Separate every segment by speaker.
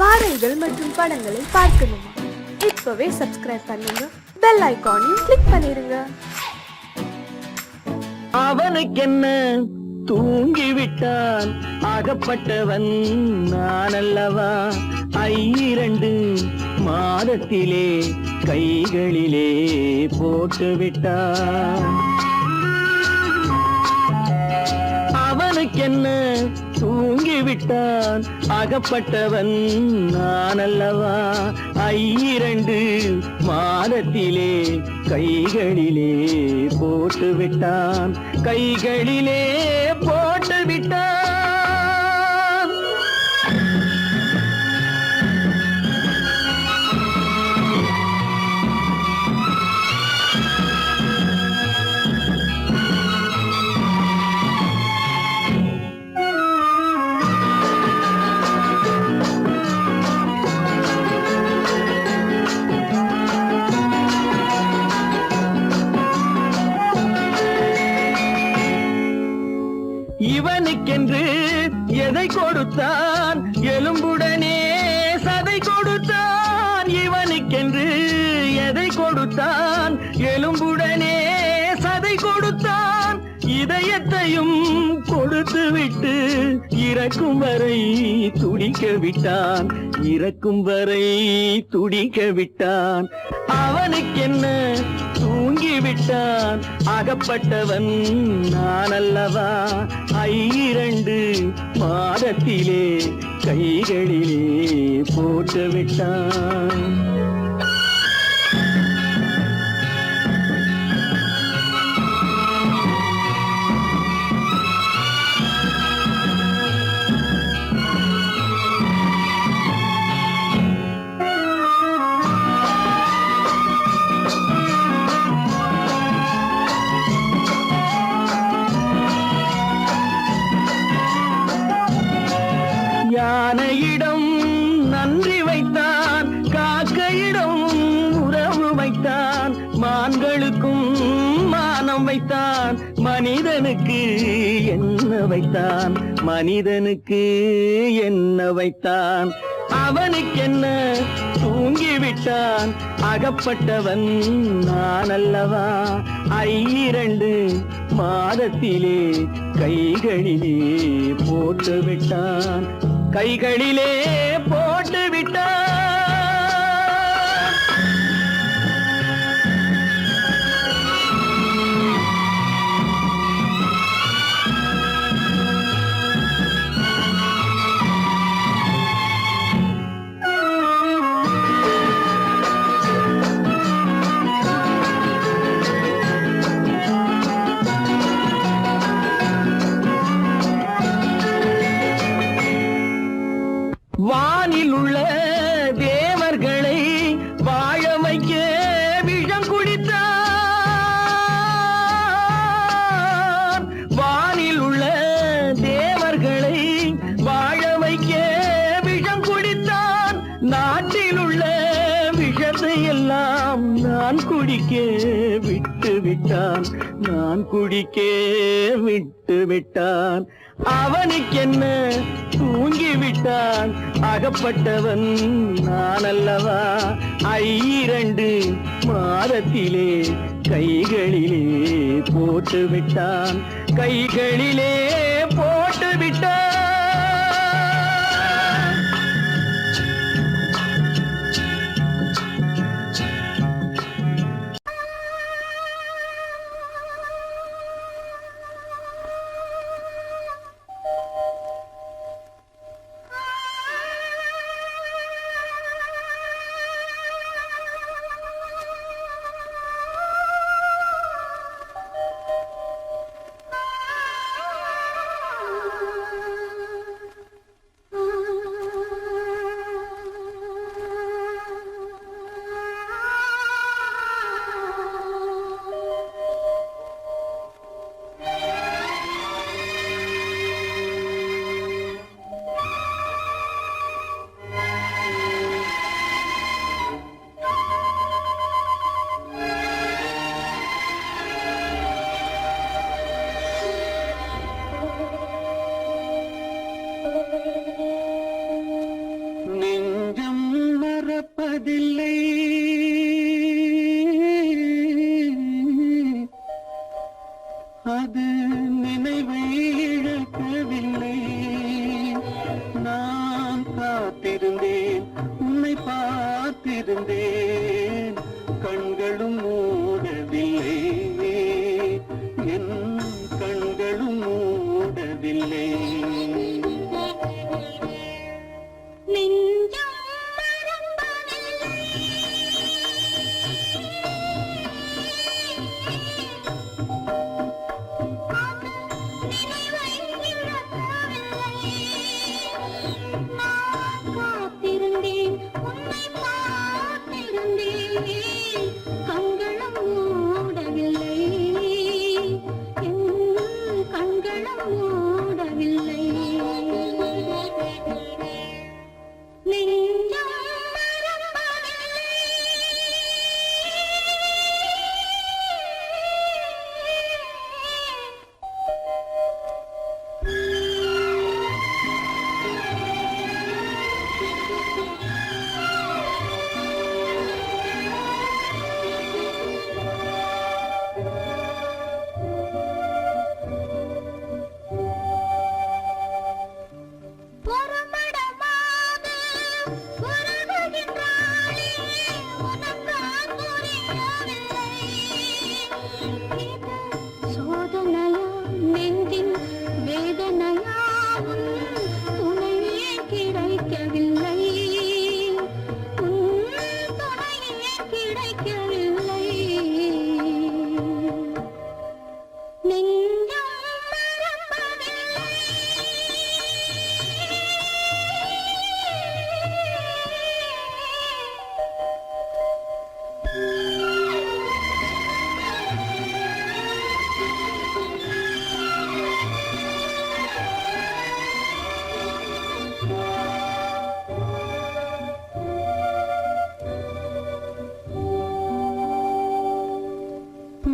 Speaker 1: பாடல்கள் மற்றும் படங்களை பார்க்கணுமா? இப்பவே சப்ஸ்கிரைப் பண்ணுங்க, பெல் ஐகானையும் கிளிக் பண்ணிருங்க.
Speaker 2: அவனுக்கென்ன தூங்கிவிட்டான், அகப்பட்டவன் நான் அல்லவா? 2 மாதத்திலே கைகளிலே போட்டுவிட்டான். அவனுக்கென்ன தூங்கிவிட்டான், அகப்பட்டவன் நான் அல்லவா? 2 மாதத்திலே கைகளிலே போட்டுவிட்டான், கைகளிலே போட்டுவிட்டான். இவனுக்கென்று எதை கொடுத்தான், எலும்புடனே சதை கொடுத்தான். இவனுக்கென்று எதை கொடுத்தான், எலும்புடனே சதை கொடுத்தான். இதயத்தையும் கொடுத்து விட்டு இறக்கும் வரை துடிக்க விட்டான், இறக்கும் வரை துடிக்க விட்டான். அவனுக்கென்ன தூங்கிவிட்டான், அகப்பட்டவன் நான் அல்லவா? 2 மாதத்திலே கைகளிலே போட்டுவிட்டான். யானையிடம் நன்றி வைத்தான், காக்கையிடம் உறவு வைத்தான். மான்களுக்கும் மானம் வைத்தான், மனிதனுக்கு என்ன வைத்தான், மனிதனுக்கு என்ன வைத்தான். அவனுக்கென்ன தூங்கிவிட்டான், அகப்பட்டவன் நான் அல்லவா? 2 மாதத்திலே கைகளிலே போட்டுவிட்டான், கைகளிலே போட்டுவிட்டான். வானில் உள்ள தேவர்களை வாழ வைக்க விஷம் குடித்தான். வானில் உள்ள தேவர்களை வாழ வைக்க விஷம் குடித்தான். நாட்டில் உள்ள விஷத்தை எல்லாம் நான் குடிக்க விட்டு விட்டான், நான் குடிக்க விட்டு விட்டான். அவனுக்கென்ன தூங்கிவிட்டான், அகப்பட்டவன் நான் அல்லவா? 2 மாதத்திலே கைகளிலே போட்டுவிட்டான், கைகளிலே போட்டுவிட்டான். மறப்பதில்லை, அது நினைவை இழக்கவில்லை. நான் காத்திருந்தேன், உன்னை பார்த்திருந்தேன், கண்களும் மூடவில்லை, என் கண்களும் மூடவில்லை.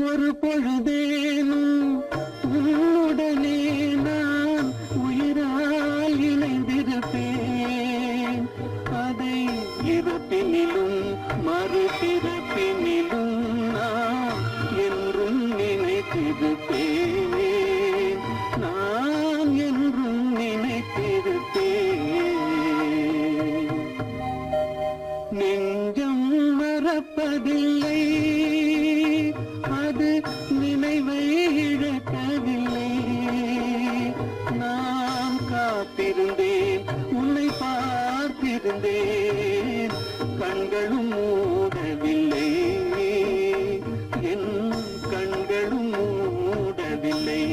Speaker 2: ஒரு பொழுதேனும் உன்னுடனே நான் உயிரால் இணைந்திருப்பேன். அதை இறப்பினிலும் மறுபிறப்பினிலும் நான் என்றும் நினைத்திருப்பேன். நான் என்றும் நினைத்திருப்பேன். நெஞ்சம் மறப்பதில்லை, அது நினைவை இழக்கவில்லை. நான் காத்திருந்தேன், உன்னை பார்த்திருந்தேன், கண்களும் மூடவில்லை, என் கண்களும் மூடவில்லை.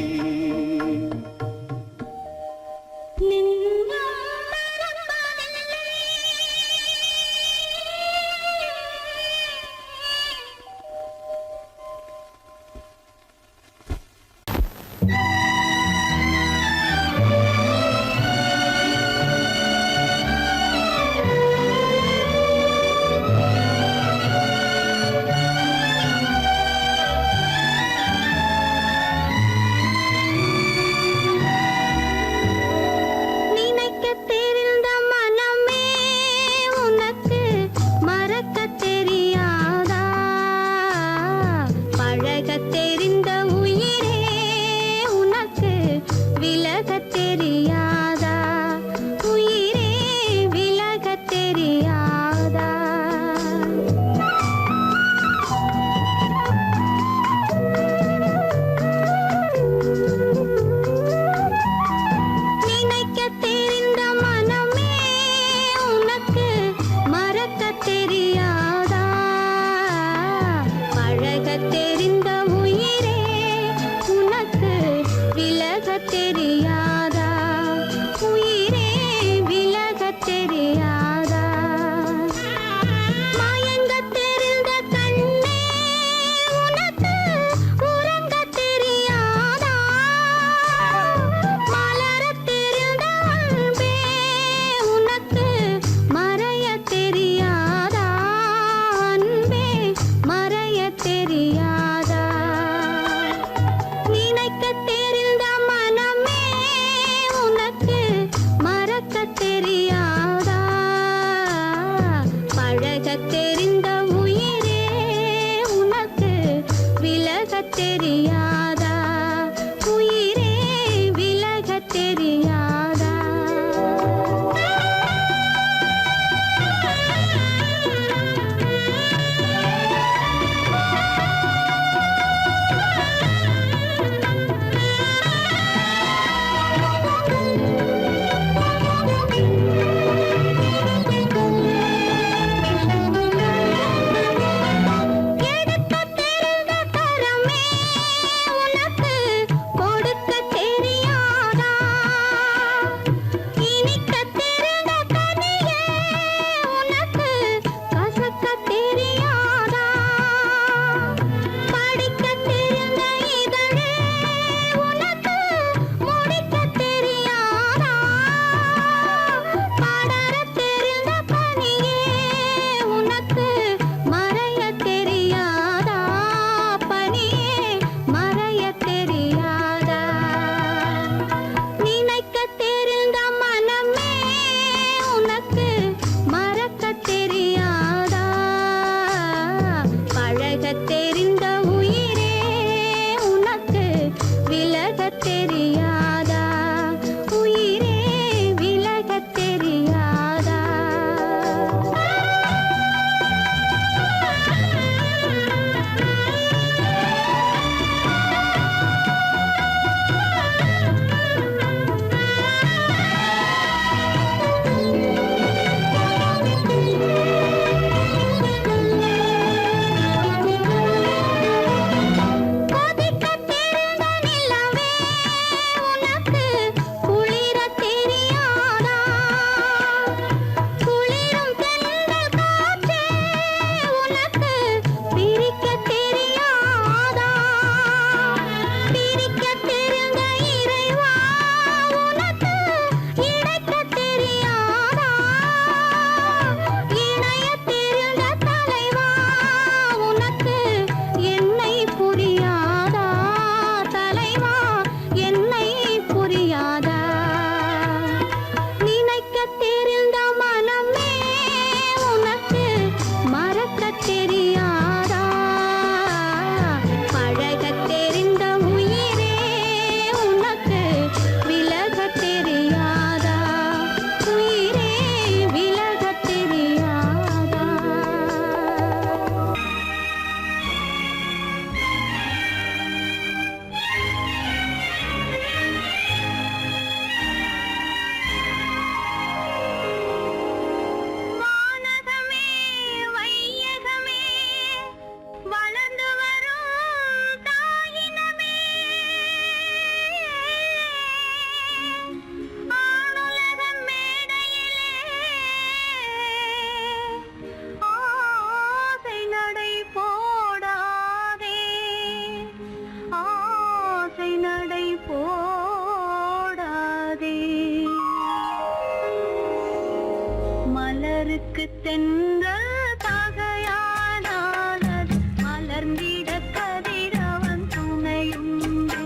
Speaker 3: மலருக்கு தென்றல் பகையானால் அது மலர்ந்திட கதிரவன் துணையுண்டு.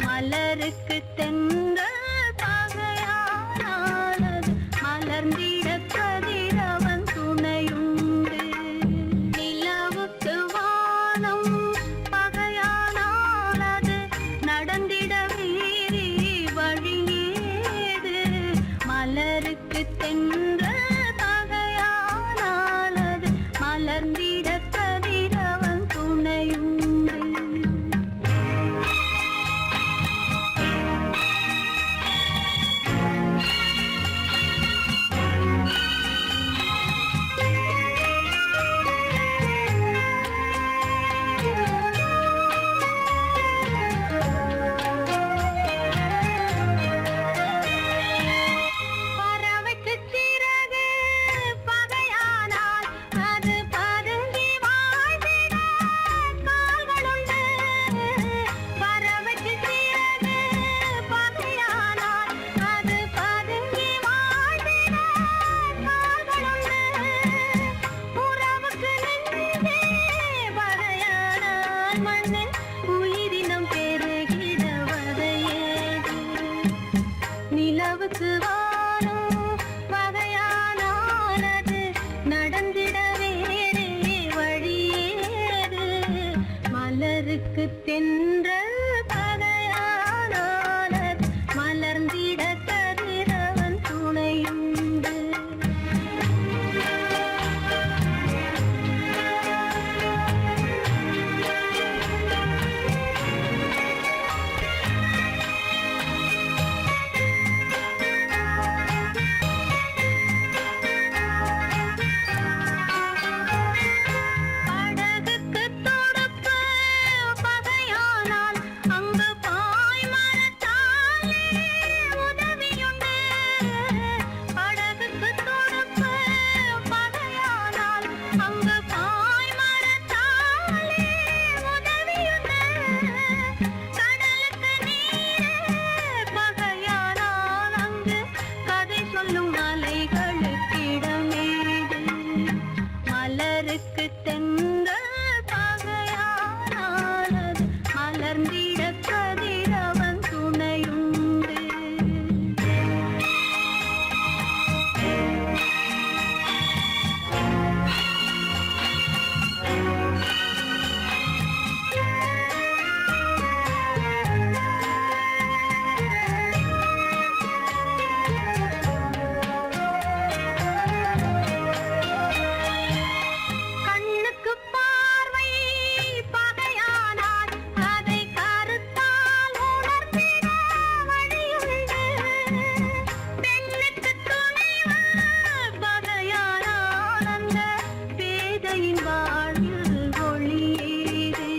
Speaker 3: மலருக்கு தென்றல் பகையானால் அது மலர்ந்திட கதிரவன் துணையுண்டு. நிலவுக்கு வானம் பகையானால் அது நடந்திட வீரி வழியேது. மலருக்கு தென்றல் பகையானால் அது மலர்ந்திட கதிரவன் துணையுண்டு. பறவைக்கு சிறகு பகையானால் அது பதுங்கி வாழ்ந்திட கால்களுண்டு. பறவைக்கு சிறகு பகையானால் அது பதுங்கி வாழ்ந்திட கால்களுண்டு. உறவுக்கு நெஞ்சே பகையானால் மண்ணின் உயிரினம் பெருகிட வதையேது. நிலவுக்கு வானம் பகையானால் அது நடந்திட வேறே வழியேது. மலருக்கு தென்றல் பகையானால் அது மலர்ந்திட கதிரவன் துணையுண்டு. படகுக்கு தொடுப்பு பகையானால் அங்கு பாய்மரத்தாலே உதவியுண்டு. படகுக்கு தொடுப்பு பகையானால் அங்கு பாய்மரத்தாலே உதவியுண்டு. கடலுக்கு நீர் பகையானால் அங்கு கதை சொல்லும் அலைகளுக்கு இடமேது. மலருக்கு தென்றல் பகையானால் அது மலர்ந்திட கதிரவன் துணையுண்டு. கண்ணுக்கு பார்வை பகையானால் அதை கருத்தால் உணர்ந்திட வழியுண்டு. பெண்ணுக்கு துணைவன் பகையானால் அந்த பேதையின் வாழ்வில் ஒளியேது.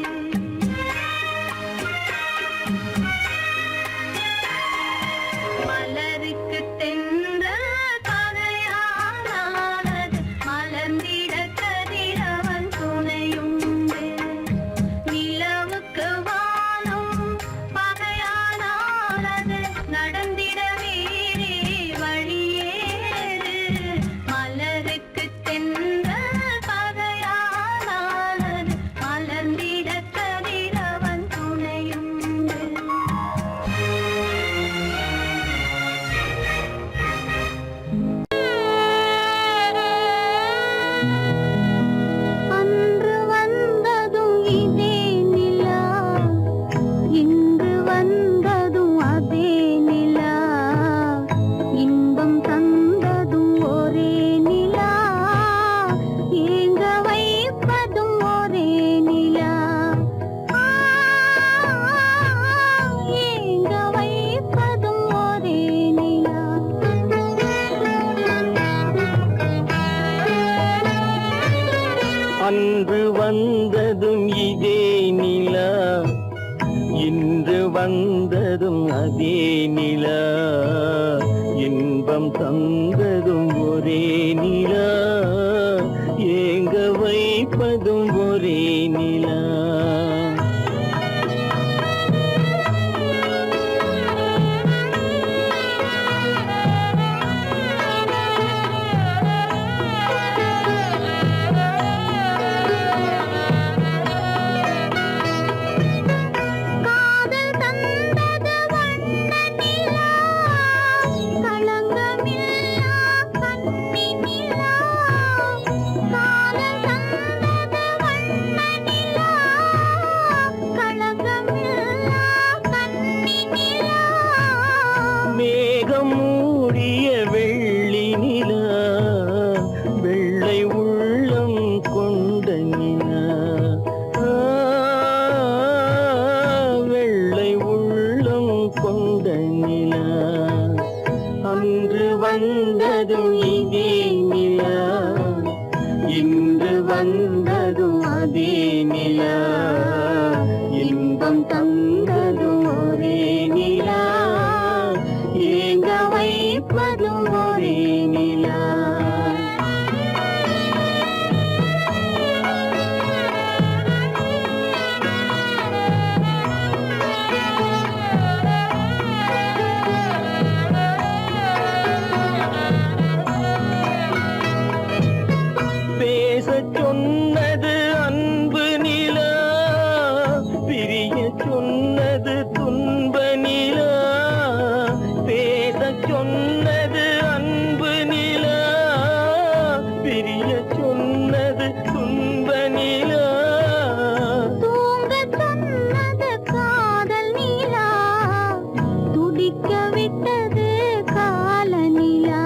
Speaker 3: மலருக்கு தென்றல் பகையானால் அது மலர்ந்திட கதிரவன் துணையுண்டு. நிலவுக்கு வானம் பகையானால் அது நடந்திட வேறே வழியேது. மலருக்கு தென்றல் பகையானால் அது மலர்ந்திட கதிரவன் துணையுண்டு. அன்று வந்ததும் இதே நிலா, இன்று வந்ததும் அதே நிலா. இன்பம் தந்ததும் ஒரே நிலா, ஏங்க வைப்பதும் ஒரே நிலா. ஏங்க வைப்பதும் ஒரே நிலா.
Speaker 2: அன்று வந்ததும் இதே நிலா, இன்று வந்ததும் அதே நிலா. இன்பம் தந்ததும் ஒரே நிலா, ஏங்க வைப்பதும் ஒரே நிலா. மேகம் மூடிய வெள்ளி நிலா வெள்ளை உள்ளம் கொண்ட நிலா வெள்ளை உள்ளம் கொண்ட நிலா அன்று வந்ததும் இதே நிலா இன்று வந்ததும் அதே நிலா இன்பம் தந்ததும் ஒரே நிலா ஏங்க வைப்பதும் ஒரே நிலா பேசச் சொன்னது அன்பு நிலா பிரிய சொன்னது துன்ப நிலா பேசச் சொன்னது அன்பு நிலா பிரிய சொன்னது துன்ப நிலா
Speaker 3: தூங்கச் சொன்னது காதல் நிலா துடிக்க விட்டது கால நிலா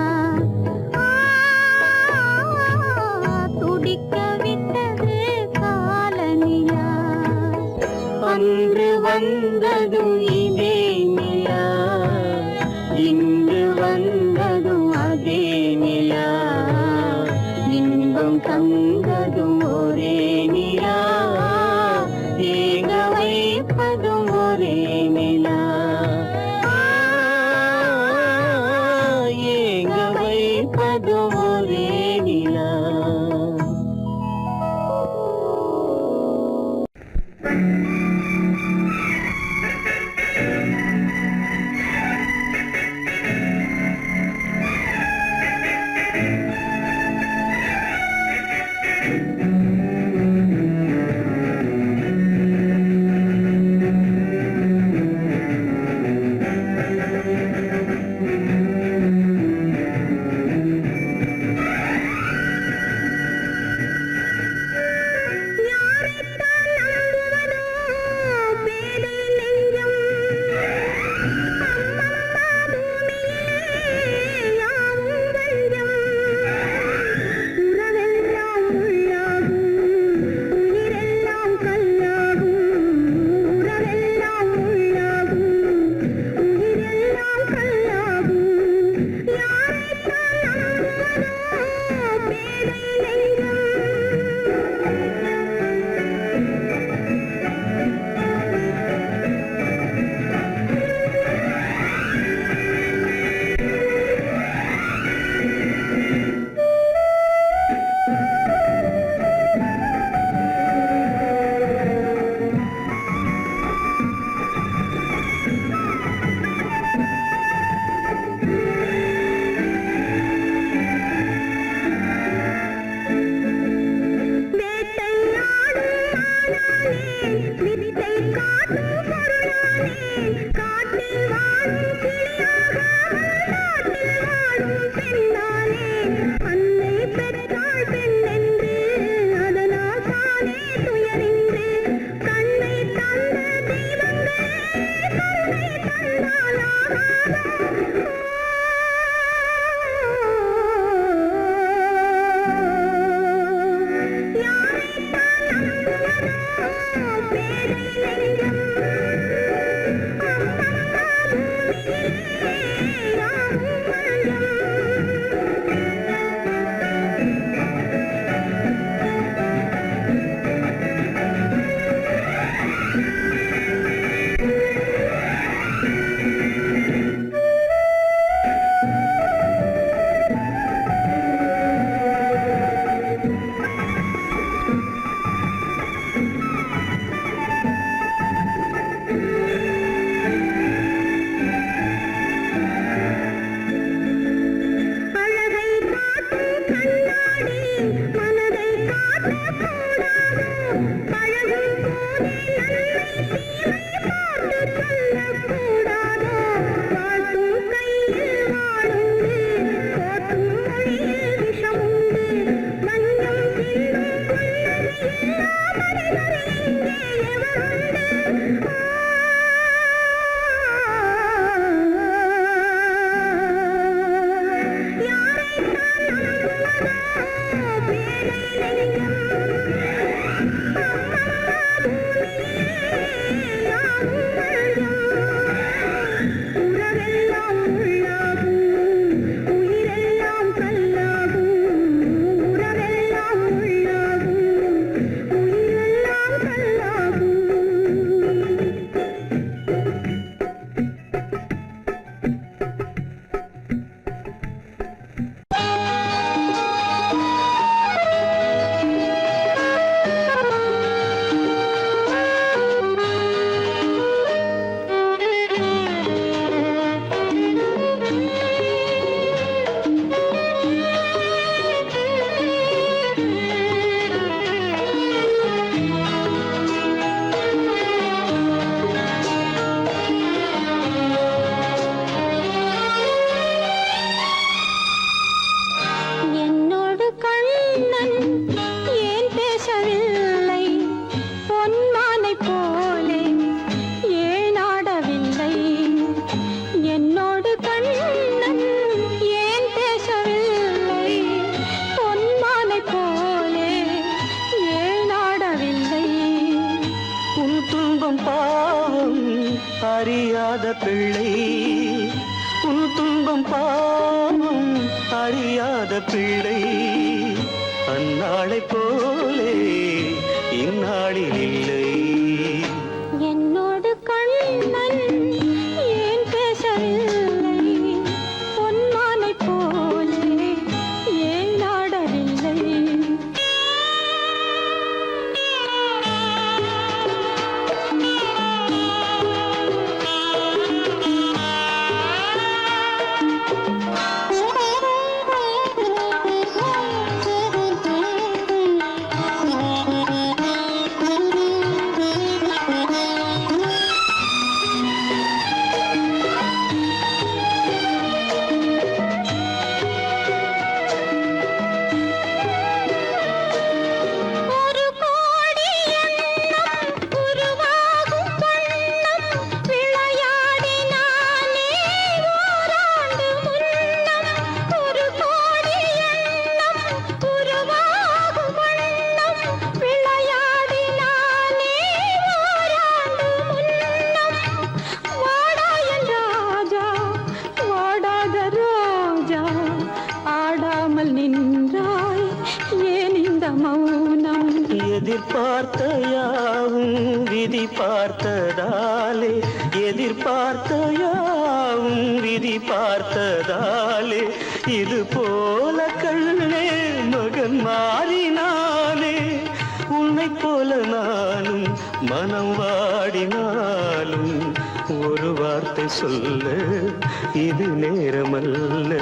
Speaker 3: துடிக்க விட்டது கால நிலா
Speaker 2: அன்று வந்ததும் இதே நிலா இன்று வந்ததும் அதே நிலா இன்பம் தந்ததும் ஒரே நிலா ஏங்க வைப்பதும் ஒரே நிலா ஏங்க வைப்பதும் ஒரே நிலா இல்லாத பிள்ளை அந்நாளை போலே இந்நாளில் இல்லை.
Speaker 3: என்னோடு கண்ணன் ஏன் பேசவில்லை, பொன்மானை போலே ஏன் நாடவில்லை. ஒரு கோடி எண்ணம் உருவாகும் வண்ணம் விளையாடினானே ஓராண்டு முன்னம். ஒரு கோடி எண்ணம் உருவாகும் வண்ணம் விளையாடினானே ஓராண்டு முன்னம். வாடாயன் ராஜா வாடாத ரோஜா ஆடாமல் நின்றாய் ஏன் இந்த மௌனம்.
Speaker 2: எதிர்பார்த்த யாவும் விதி பார்த்ததாலே, எதிர்பார்த்த யாவும் விதி பார்த்ததாலே, இது போல கண்ணே மகன் மாறினானே. உன்னை போல நானும் மனம் வாடினாலும் ஒரு வார்த்தை சொல்ல இது நேரமல்ல.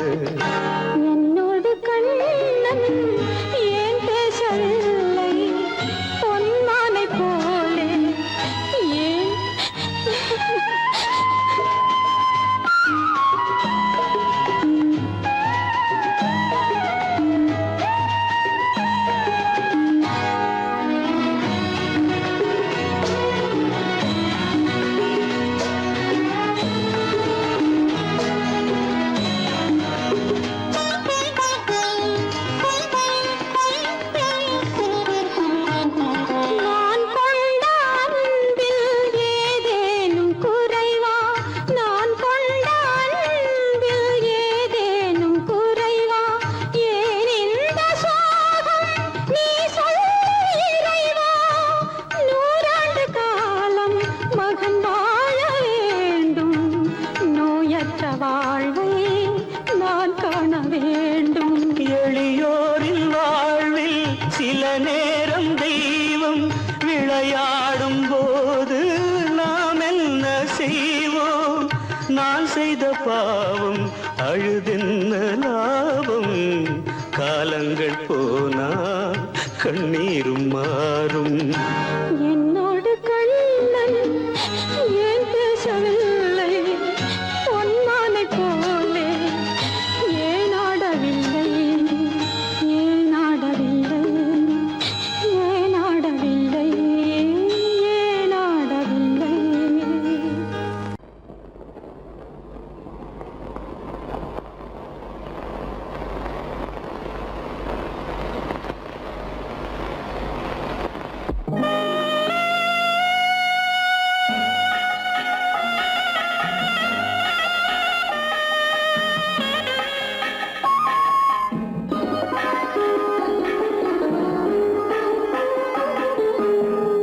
Speaker 3: என்னோடு கண்ணன் ஏன் பேசவில்லை, பொன்மானை போலே ஏன். நான் கொண்ட அன்பில் ஏதேனும் குறைவா, நான் கொண்ட அன்பில் ஏதேனும் குறைவா, ஏன் இந்த சோகம் நீ சொல் இறைவா. நூறாண்டு காலம் மகன் வாழ வேண்டும், நோயற்ற வாழ்வை நான் காண வேண்டும்.
Speaker 2: எளியோரின் வாழ்வில் சில நேரம் தெய்வம் விளையாடும் போது நாம் என்ன செய்வோம்? நான் செய்த பாவம் அழுதென்ன லாபம்? காலங்கள் போனா கண்ணீரும் மாறும்.
Speaker 3: என்னோடு கண்ணன் ஏன் பேசவில்லை, பொன்மானை போலே ஏன் ஆடவில்லை, ஏன் ஆடவில்லை, ஏன் ஆடவில்லை, ஏன் ஆடவில்லை.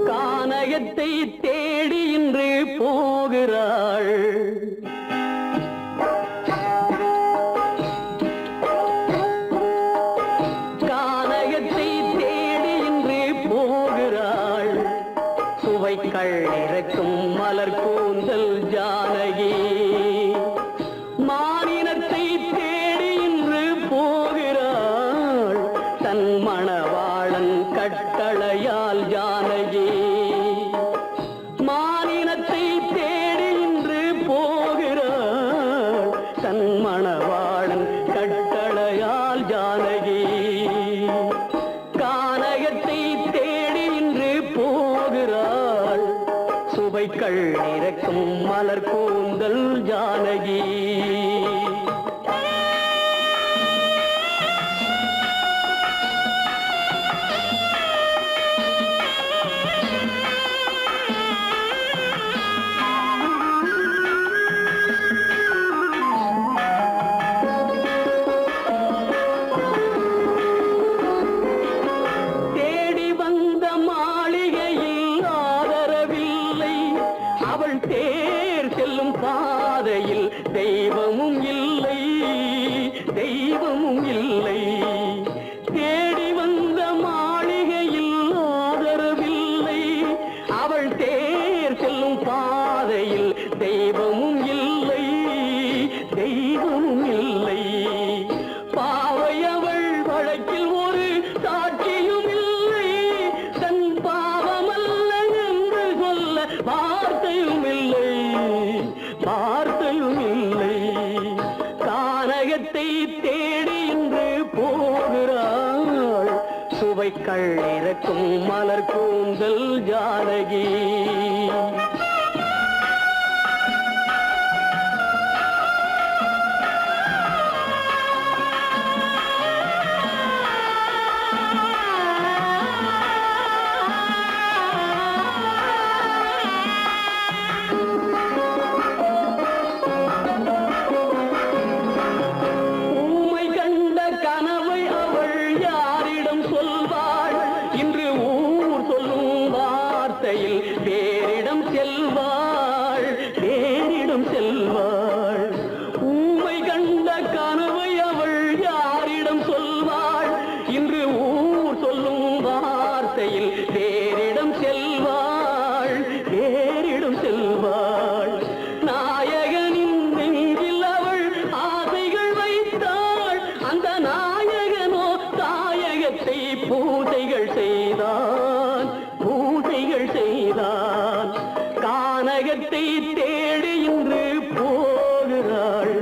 Speaker 2: கானகத்தை தேடி இன்று போகிறாள். கானகத்தை தேடி இன்று போகிறாள். சுவைக்கள் இறக்கும் மலர் கூந்தல் ஜானகி. மானினத்தை தேடி இன்று போகிறாள். தன் மணவாளன் கட்டளையால் ஜானகி. மானினத்தை தேடி இன்று போகிறாள். தன் மணவாளன் கட்டளையால் ஜானகி. கானகத்தை தேடி இன்று போகிறாள். சுவைக்கள் இறக்கும் மலர் கூந்தல் ஜானகி. குற்றமும் இல்லை. பாவையவள் வழக்கில் ஒரு சாட்சியும் இல்லை. தன் பாவமல்ல என்று சொல்ல வார்த்தையும் இல்லை, வார்த்தையும் இல்லை. கானகத்தை தேடி இன்று போகிறாள். சுவைக்கள் இறக்கும் மலர் கூந்தல் ஜானகி. பேரிடம் செல்வாள், பேரிடம் செல்வாள். ஊமை கண்ட கனவை அவள் யாரிடம் சொல்வாள்? இன்று ஊர் சொல்லும் வார்த்தையில் பேரிடம் செல்வாள், பேரிடம் செல்வாள். நாயகனின் நெஞ்சில் அவள் ஆசைகள் வைத்தாள். அந்த நாயகனோ தாயகத்தை பூஜைகள் செய்தான், பூஜைகள் செய்தான். கானகத்தை தேடி இன்று போகிறாள்.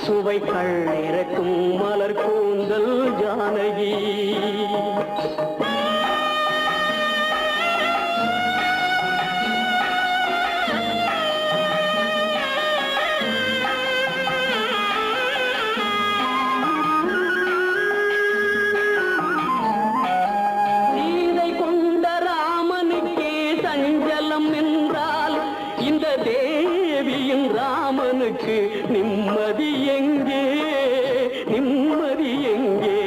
Speaker 2: சுவைக்கள் இறக்கும் மலர் கூந்தல் ஜானகி. இந்த தேவியின் ராமனுக்கு நிம்மதி எங்கே, நிம்மதி எங்கே?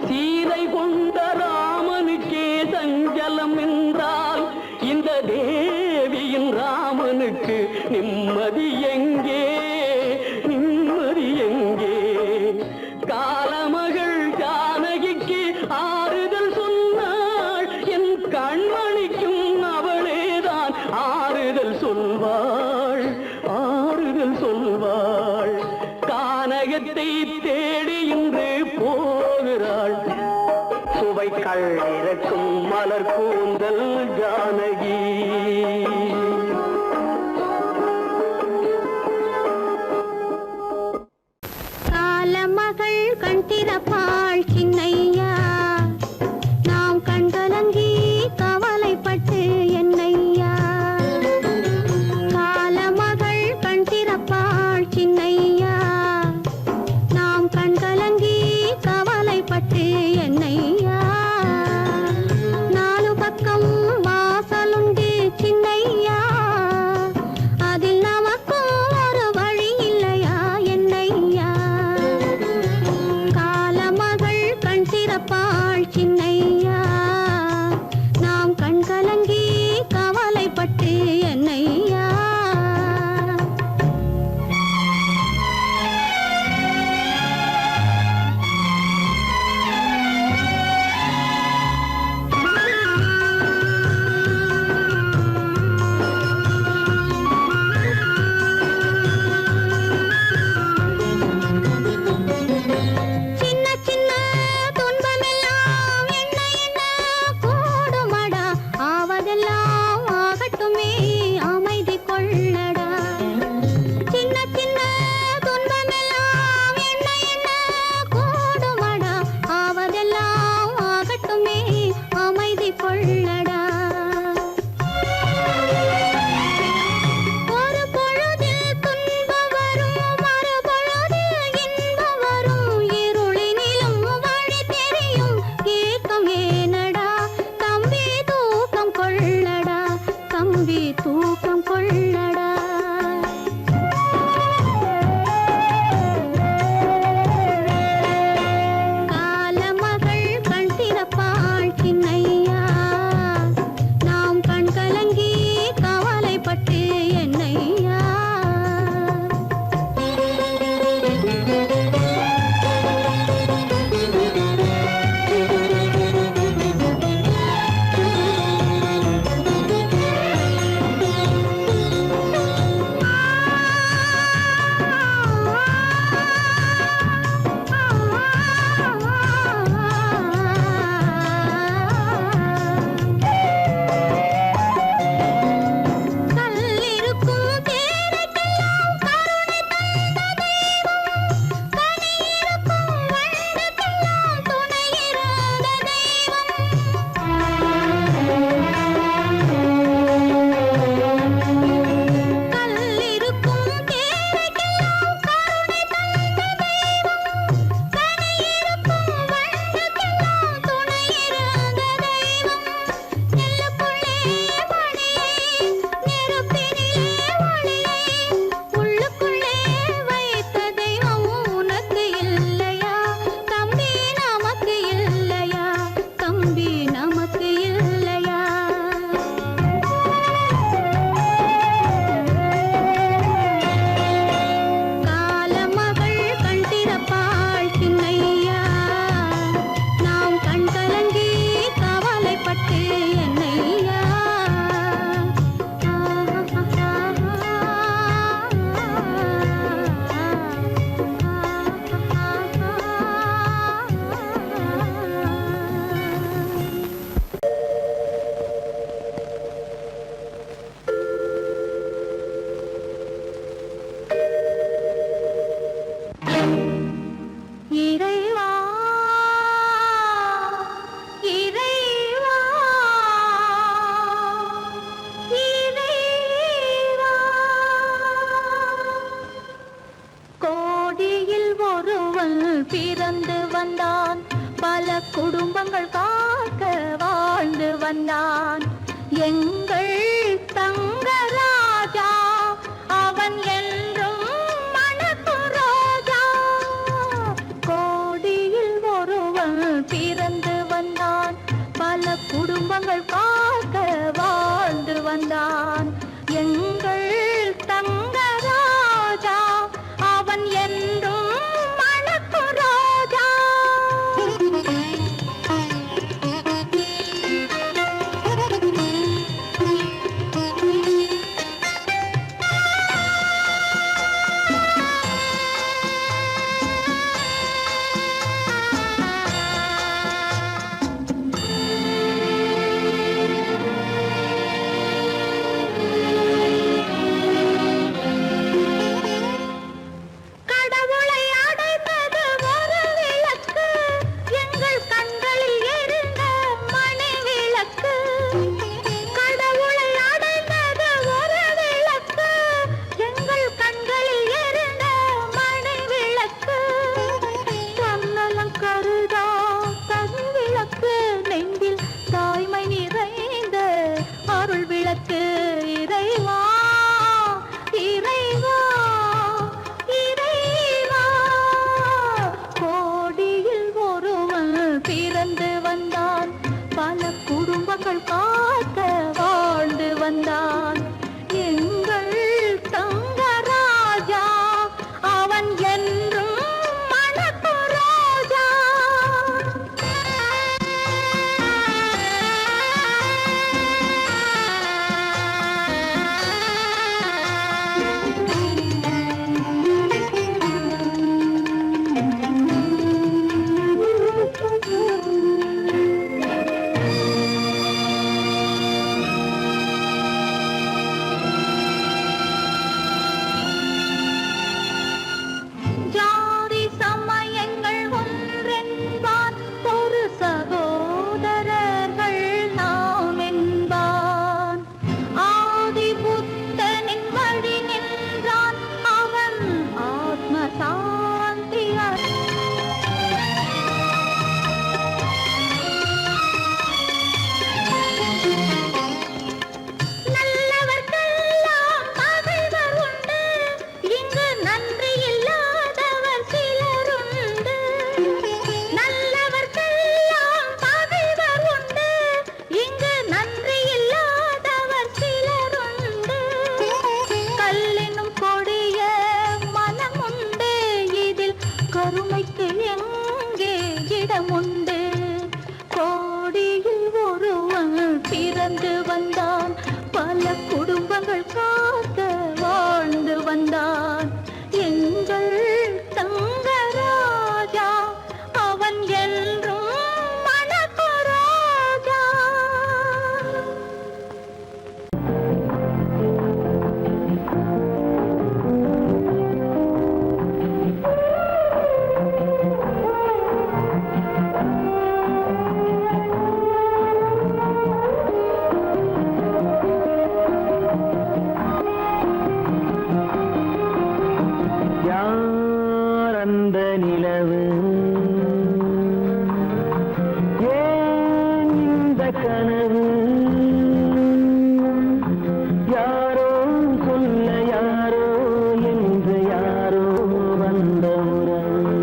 Speaker 2: சீதை கொண்ட ராமனுக்கே சஞ்சலம் என்றால் இந்த தேவியின் ராமனுக்கு நிம்மதி எங்கே, நிம்மதி எங்கே? காலமகள் ஜானகிக்கு ஆறுதல் சொன்னாள். என் கண்மணிக்கும் அவளேதான் ஆறுதல் சொல்வாள், ஆறுதல் சொல்வாள். கானகத்தை தேடி இன்று போகிறாள். சுவைக்கள் இறக்கும் மலர் கூந்தல் ஜானகி.
Speaker 3: காலமகள் கண் திறப்பாள் சின்னையா, நாம் கண்கலங்கி கவலைப்பட்டு என்னையா. காலமகள் கண் திறப்பாள் சின்னையா, நாம் கண்கலங்கி கவலைப்பட்டு என்னையா. நாலு பக்கம் வாசலுண்டு கோடியில் ஒருவன் பிறந்து வந்தான், பல குடும்பங்கள் காக்க வாழ்ந்து வந்தான். எங்கள் தங்கராஜா அவன் என்றும் மணக்கு ரோஜா. கோடியில் ஒருவன் பிறந்து வந்தான், பல குடும்பங்கள் காக்க வாழ்ந்து வந்தான். எங்கள் தங்கராஜா அவன் என்றும் மணக்கு ரோஜா. கடவுளை அடைந்தது ஒரு விளக்கு, எங்கள் கண்களில் எரிந்த மணி விளக்கு. கடவுளை அடைந்தது ஒரு விளக்கு, எங்கள் கண்களில் எரிந்த மணி விளக்கு. தன்னலம் கருதா தனி விளக்கு, நெஞ்சில் தாய்மை நிறைந்த அருள் விளக்கு. இறைவா இறைவா இறைவா, கோடியில் ஒருவன் பிறந்து வந்தான், பல குடும்பங்கள் காக்க வாழ்ந்து வந்தான். எங்கள் தங்கராஜா அவன் என்றும் மணக்கு ரோஜா. ஜாதி சமயங்கள் ஒன்றென்பான், ஒரு சகோதரர்கள் நாம் என்பான். ஆதி புத்தனின் வழி நின்றான், அவன் ஆத்ம சாந்தி நல்லவர்க்கெல்லாம் பகைவர் உண்டு, இங்கு நன்றி இல்லாதவர் சிலருண்டு. நல்லவர்க்கெல்லாம் பகைவர் உண்டு, இங்கு நன்றி இல்லாதவர் சிலருண்டு. கல்லினும் கொடிய மனமுண்டு, இதில் கருணைக்கு எங்கே இடமுண்டு. கோடியில் ஒருவன் பிறந்து வந்தான், பல குடும்பங்கள் காக்க வாழ்ந்து வந்தான். எங்கள் தங்கராஜா அவன் என்றும் மணக்கு ரோஜா.
Speaker 2: யார் அந்த நிலவு, ஏன் இந்த கனவு, யாரோ சொல்ல யாரோ என்று யாரோ வந்த உறவு.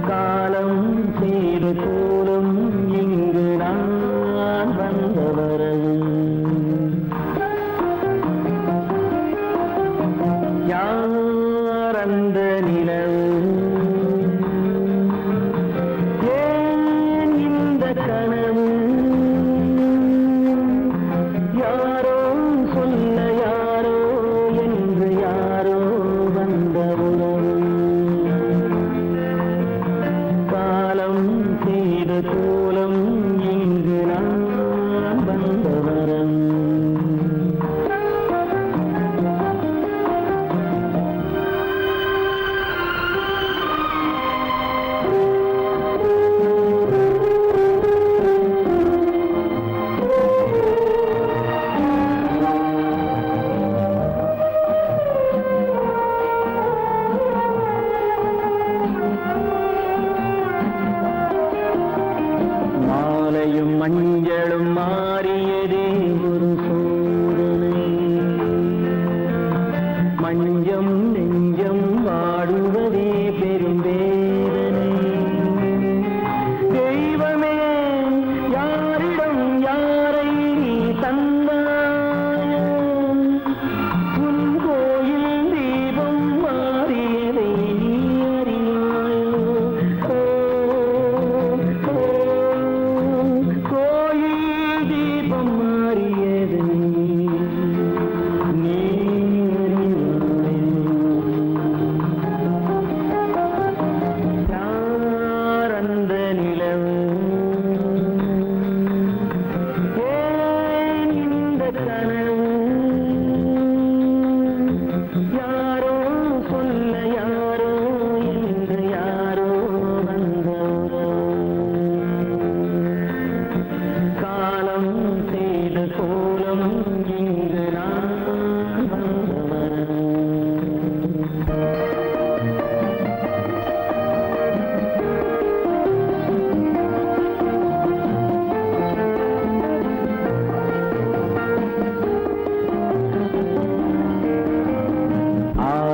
Speaker 2: காலம் செய்து கூறும் இங்கு நான் வந்த வரவு. யார் அந்த நிலவு, ஏன் இந்த கனவு, யாரோ சொல்ல யாரோ என்று யாரோ வந்த உறவு. காலம் செய்த கோலம் இங்கு நான் வந்த வரம்.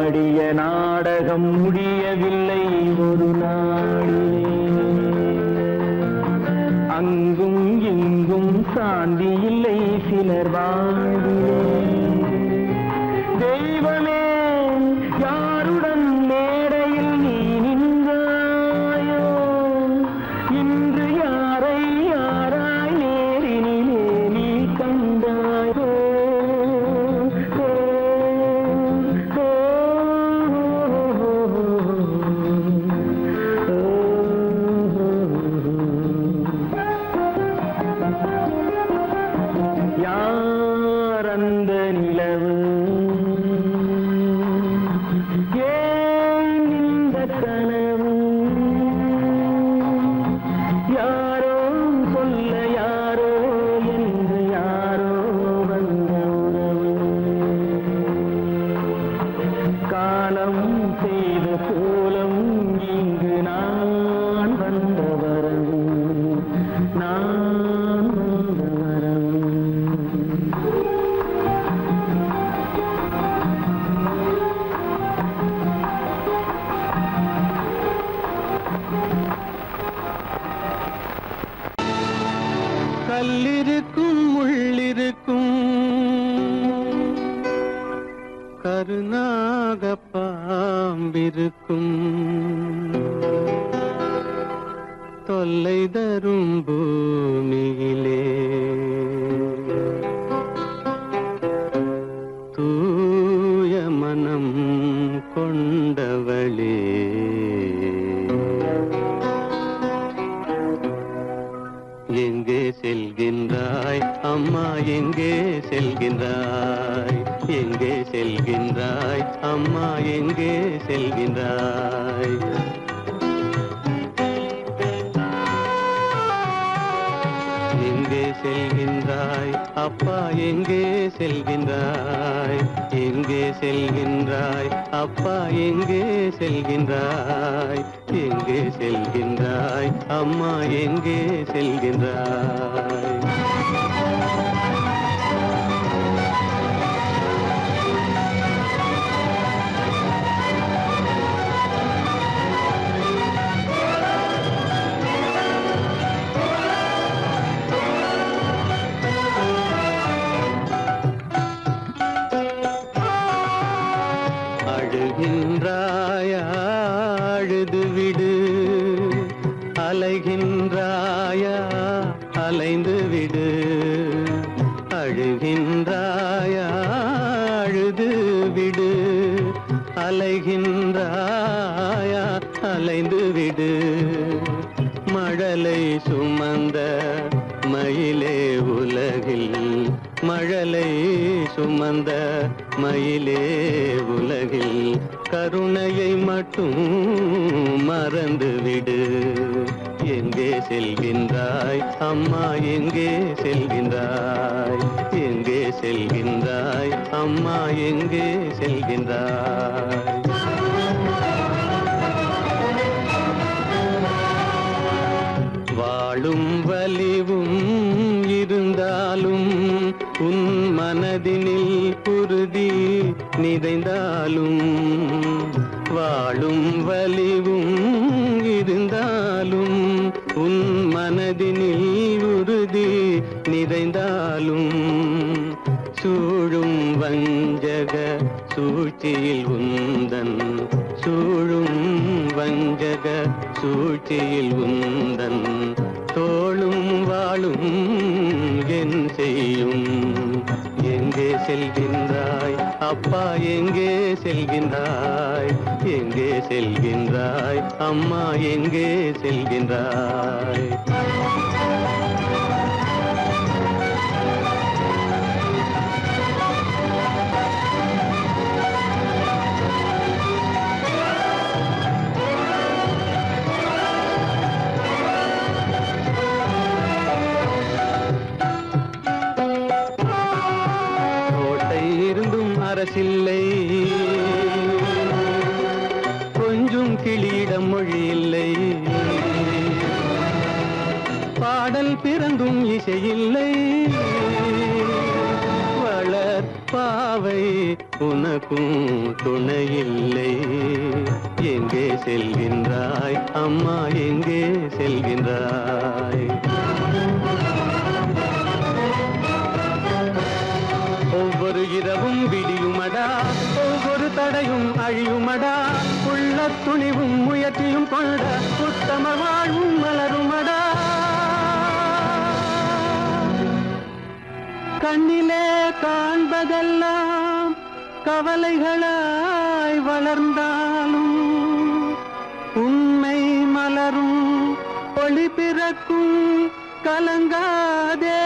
Speaker 2: ஆடிய நாடகம் முடியவில்லை ஒரு நாளிலே. அங்கும் இங்கும் சாந்தி இல்லை சிலர் வாழ்விலே. தெய்வமே யாருடன் மேடையில் நீ நின்றாயோ, இன்று யாரை யாராய் நேரினிலே நீ கண்டாயோ. யார் அந்த நிலவு, ஏன் இந்த கனவு, யாரோ சொல்ல யாரோ என்று யாரோ வந்த உறவு. காலம் செய்த கோலம் இங்கு நான் வந்த வரவு, நான் வந்த வரவு. கல்லிருக்கும் முள்ளிருக்கும், கருநாக பாம்பிருக்கும், தொல்லை தரும் பூமியிலே தூய மனம் கொண்டவளே. எங்கே செல்கின்றாய் அம்மா, எங்கே செல்கின்றாய், எங்கே செல்கின்றாய் அம்மா, எங்கே செல்கின்றாய். எங்கே செல்கின்றாய் அப்பா, எங்கே செல்கின்றாய், எங்கே செல்கின்றாய் அப்பா, எங்கே செல்கின்றாய், எங்கே செல்கின்றாய் அம்மா, எங்கே செல்கின்றாய். அழுகின்றாயா அழுது விடு, அலைகின்றாயா அலைந்து விடு. அழுகின்றாயா அழுது விடு, அலைகின்றாயா அலைந்து விடு. மழலை சுமந்த மயிலே உலகில், மழலை சுமந்த மயிலே உலகில், கருணையை மட்டும் மறந்துவிடு. எங்கே செல்கின்றாய் அம்மா, எங்கே செல்கின்றாய், எங்கே செல்கின்றாய் அம்மா, எங்கே செல்கின்றாய். வாழும் வலிவும் இருந்தாலும், உன் மனதினில் உறுதி நிறைந்தாலும், வாழும் வலிவும் இருந்தாலும், உன் மனதினில் உறுதி நிறைந்தாலும், சூழும் வஞ்சக சூழ்ச்சியில் உந்தன், சூழும் வஞ்சக சூழ்ச்சியில் உந்தன், தோளும் வாழும் என் செய்யும். எங்கே செல்கின்றாய் அப்பா, எங்கே செல்கின்றாய், எங்கே செல்கின்றாய் அம்மா, எங்கே செல்கின்றாய். அரசில்லை, கொஞ்சம் கிளியிடம் மொழி இல்லை, பாடல் பிறந்தும் இசையில்லை, வளர் பாவை உனக்கும் துணையில்லை. எங்கே செல்கின்றாய் அம்மா, எங்கே செல்கின்றாய்? ஒவ்வொரு இரவும் விடியுமடா, ஒவ்வொரு தடையும் அழியுமடா, உள்ள துணிவும் முயற்சியும் கொண்ட உத்தம வாழ்வும் மலருமடா. கண்ணிலே காண்பதெல்லாம் கவலைகளாய் வளர்ந்தாலும் உண்மை மலரும், ஒளி பிறக்கும், கலங்காதே.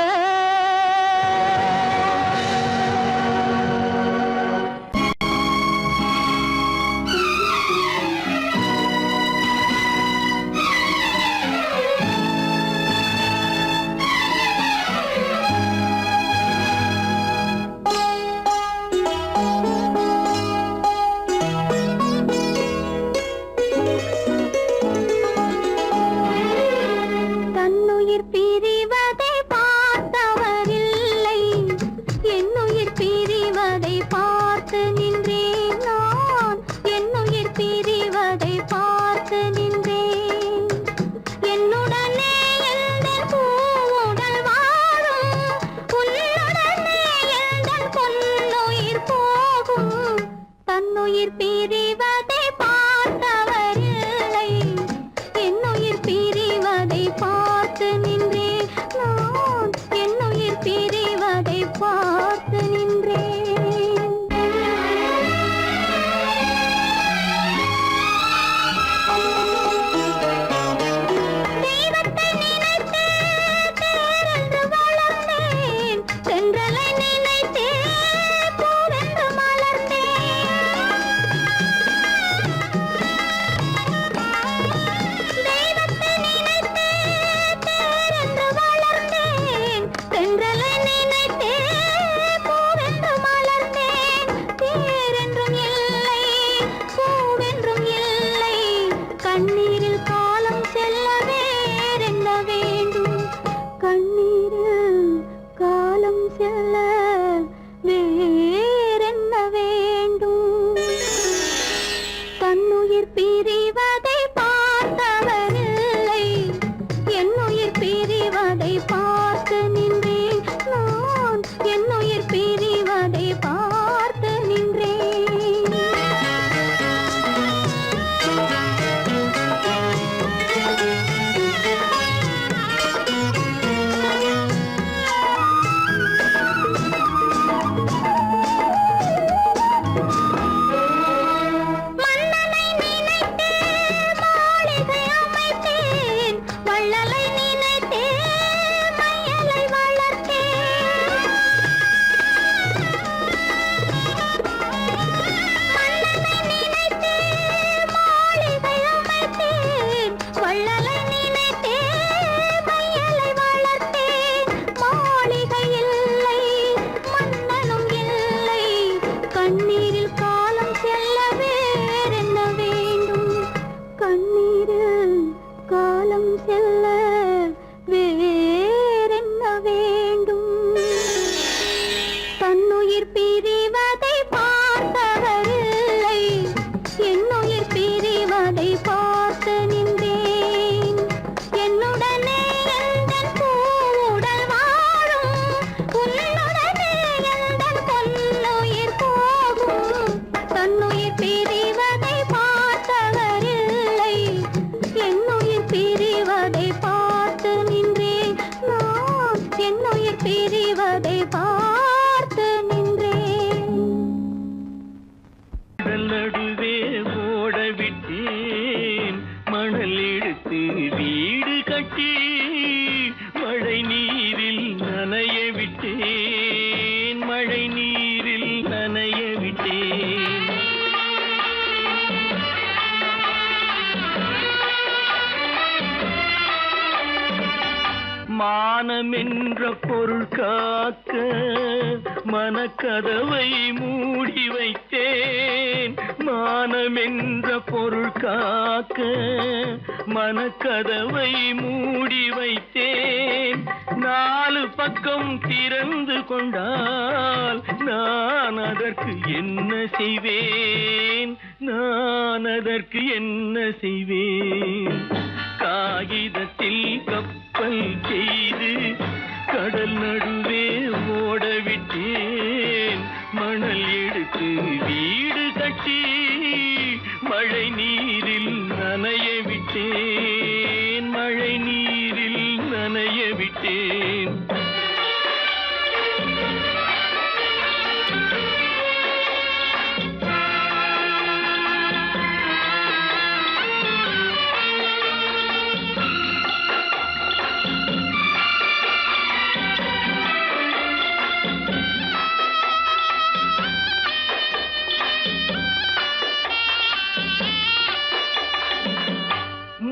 Speaker 2: மானமென்ற பொருள் காக்க மனக்கதவை மூடி வைத்தேன். மானமென்ற பொருள் காக்க மனக்கதவை மூடி வைத்தேன். நாலு பக்கம் திறந்து கொண்டால் நான் அதற்கு என்ன செய்வேன்? நான் அதற்கு என்ன செய்வேன்? காகிதத்தில் கப்பல் செய்து கடல் நடுவே ஓடவிட்டேன். மணல் எடுத்து வீடு கட்டி மழை நீரில் நனைய விட்டேன். மழை நீரில் நனைய விட்டேன்.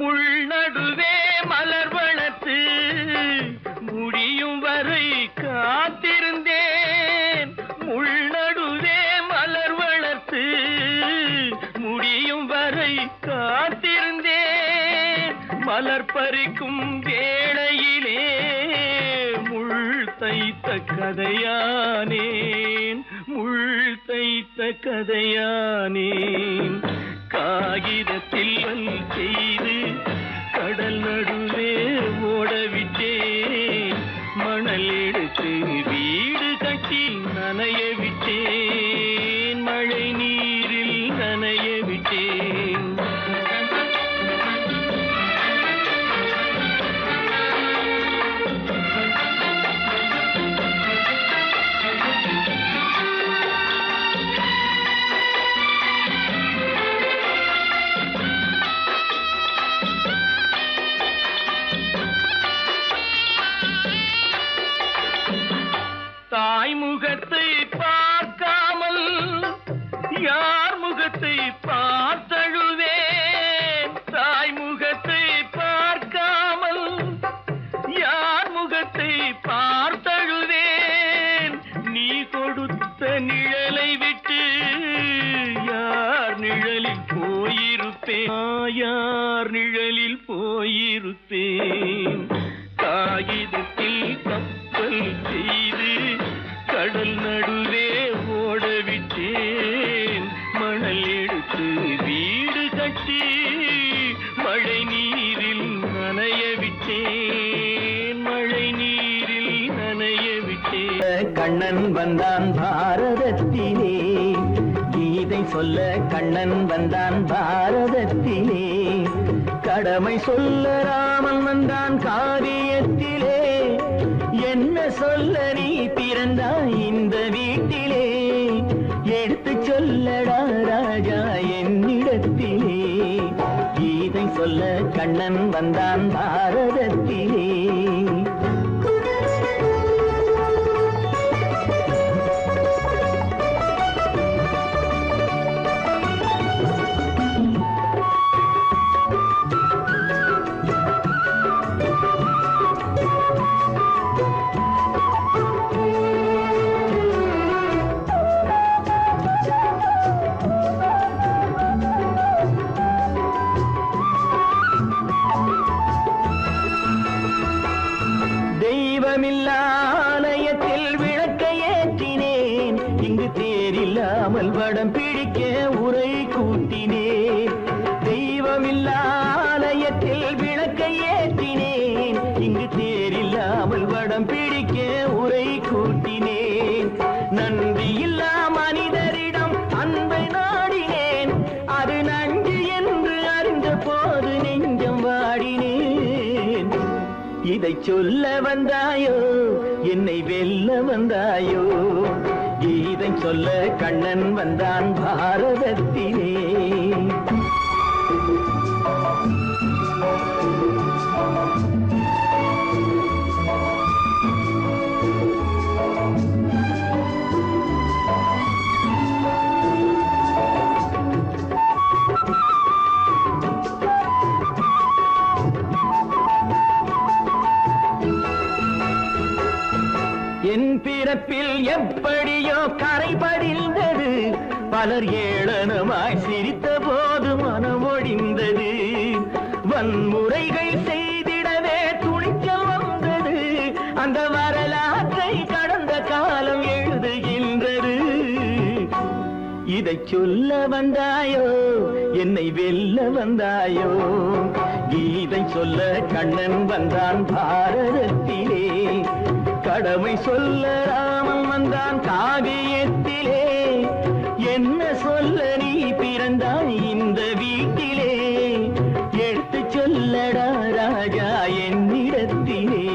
Speaker 2: முள்நடுவே மலர் வளர்த்து முடியும் வரை காத்திருந்தேன். முள்நடுவே மலர் வளர்த்து முடியும் வரை காத்திருந்தேன். மலர் பறிக்கும் வேளையிலே முள் தைத்த கதையானேன். முள் தைத்த கதையானேன். காகிதத்தில் செய்து கடல் நடுவே ஓடவிட்டேன். மணல் எடுத்து வீடு கட்டி நனைய விட்டேன். மழை நீரில் நனைய விட்டேன். தாய் முகத்தை பார்க்காமல் யார் முகத்தை பார்த்தழுவேன். தாய் முகத்தை பார்க்காமல் யார் முகத்தை பார்த்தழுவேன். நீ கொடுத்த நிழலை விட்டு யார் நிழலில் போயிருப்பேன். யார் நிழலில் போயிருப்பேன். காகிதத்தில் கப்பல் செய்து கடல் நடுவே ஓடவிட்டேன். மணல் எடுத்து வீடு கட்டி மழை நீரில் நனைய விட்டேன். மழை நீரில் நனைய விட்டேன்.
Speaker 4: கண்ணன் வந்தான் பாரதத்திலே, கீதை சொல்ல கண்ணன் வந்தான் பாரதத்திலே. கடமை சொல்ல ராமன் வந்தான் காவியத்திலே. என்ன சொல்ல நீ பிறந்தாய் இந்த வீட்டிலே? எடுத்து சொல்லடா ராஜா என்னிடத்திலே. கீதை சொல்ல கண்ணன் வந்தான் பாரதத்திலே. ஆலயத்தில் விளக்கை ஏற்றினேன். இங்கு தேரில்லாமல் வடம் பிடிக்க உரை கூட்டினேன். தெய்வமில்லா ஆலயத்தில் விளக்கை ஏற்றினேன். இங்கு தேரில்லாமல் வடம் பிடிக்க உரை கூட்டினேன். நன்றியில்லா மனிதரிடம் அன்பை நாடினேன். அது நன்றி என்று அறிந்த போது நெஞ்சம் வாடினேன். இதை சொல்ல வந்தாயோ, என்னை வெல்ல வந்தாயோ? கீதை சொல்ல கண்ணன் வந்தான் பாரதத்திலே. என் பிறப்பில் எப்படியோ கரை படிந்தது. பலர் ஏளனமாய் சிரித்த போது மனமொழிந்தது. வன்முறைகள் செய்திடவே துணிச்சல் வந்தது. இதை சொல்ல வந்தாயோ என்னை வெல்ல வந்தாயோ கீதை சொல்ல கண்ணன் வந்தான் பாரதத்திலே கடமை சொல்ல ராமன் வந்தான் காவியத்திலே என்ன சொல்ல நீ பிறந்தாய் இந்த வீட்டிலே எடுத்து சொல்லடா ராஜா என்னிடத்திலே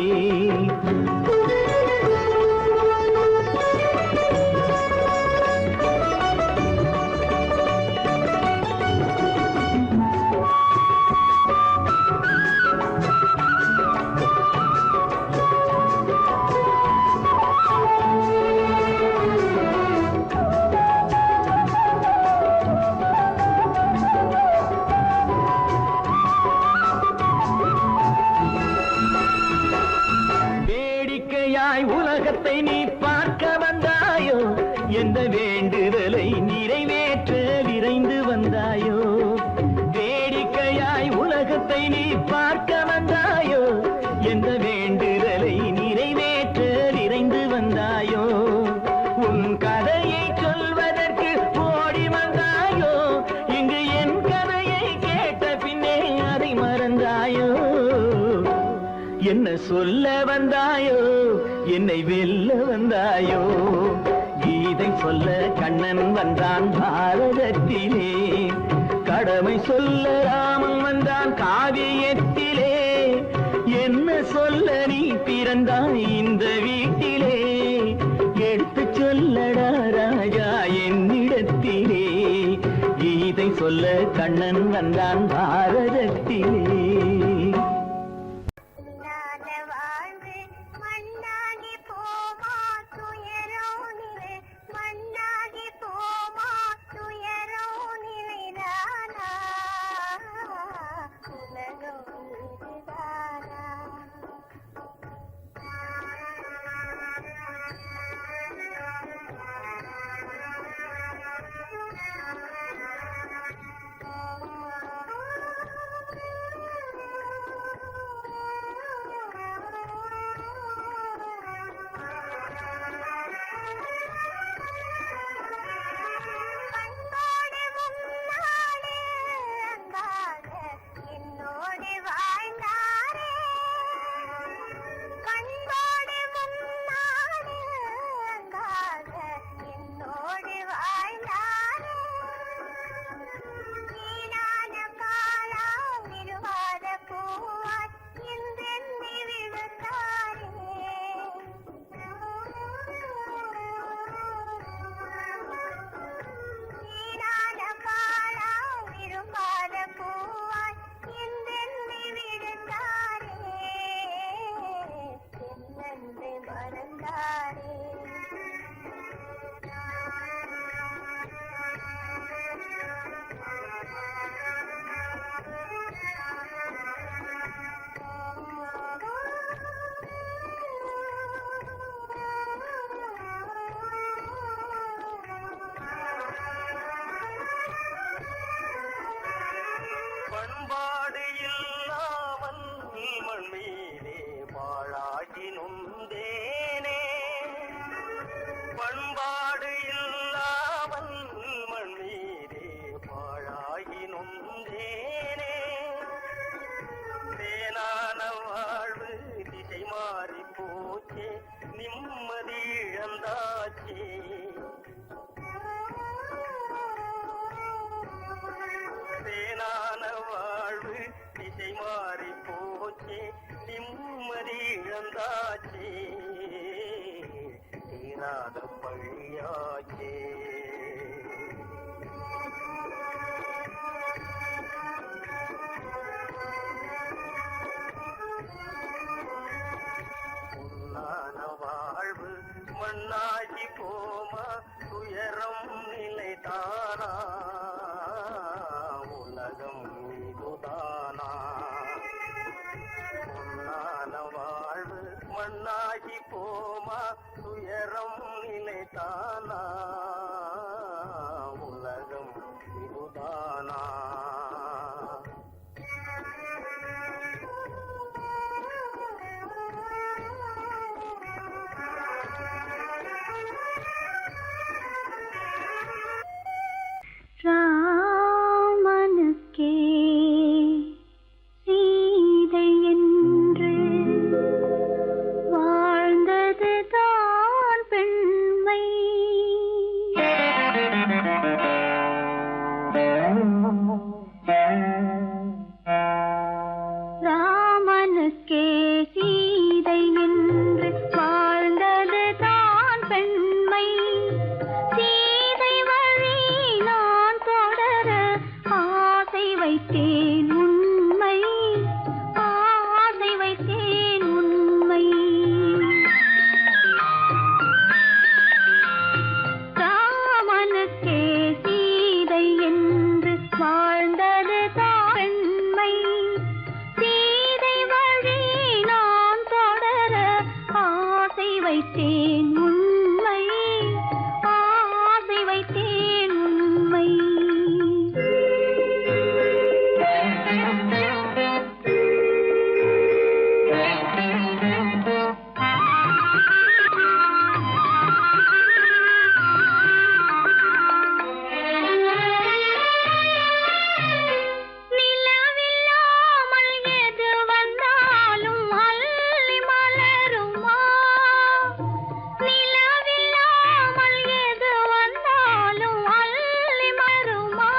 Speaker 4: உலகத்தை நீ பார்க்க வந்தாயோ எந்த வேண்டுதலை நிறைவேற்ற விரைந்து வந்தாயோ வேடிக்கையாய் உலகத்தை நீ பார்க்க வந்தாயோ எந்த வேண்டுதலை நிறைவேற்ற விரைந்து வந்தாயோ உன் கதையை சொல்வதற்கு ஓடி வந்தாயோ இங்கு என் கதையை கேட்ட பின்னே அதை மறந்தாயோ என்ன சொல்ல வந்தாயோ என்னை வெல்ல வந்தாயோ கீதை சொல்ல கண்ணன் வந்தான் பாரதத்திலே கடமை சொல்ல ராமன் வந்தான் காவியத்திலே என்ன சொல்ல நீ பிறந்தாய் இந்த வீட்டிலே எடுத்து சொல்லடா ராஜா என்னிடத்திலே கீதை சொல்ல கண்ணன் வந்தான் பாரதத்திலே
Speaker 2: மண்ணாகி போமா துயரம் நிலைதானா உலகம் இதுதானா பொன்னான வாழ்வு மண்ணாகி போமா துயரம் நிலைதானா உலகம் இதுதானா
Speaker 3: வைத்தேன் உண்மை ஆசை வைத்தேன் உண்மை ராமனுக்கே சீதை என்று வாழ்ந்தது தாண்மை சீதை வழி நான் தொடர ஆசை வைத்தேன் உண்மை ஆசை வைத்தேன் உண்மை நிலவில்லாமல் எது வந்தாலும் அள்ளி மலருமா நிலவில்லாமல் எது வந்தாலும் அள்ளி மலருமா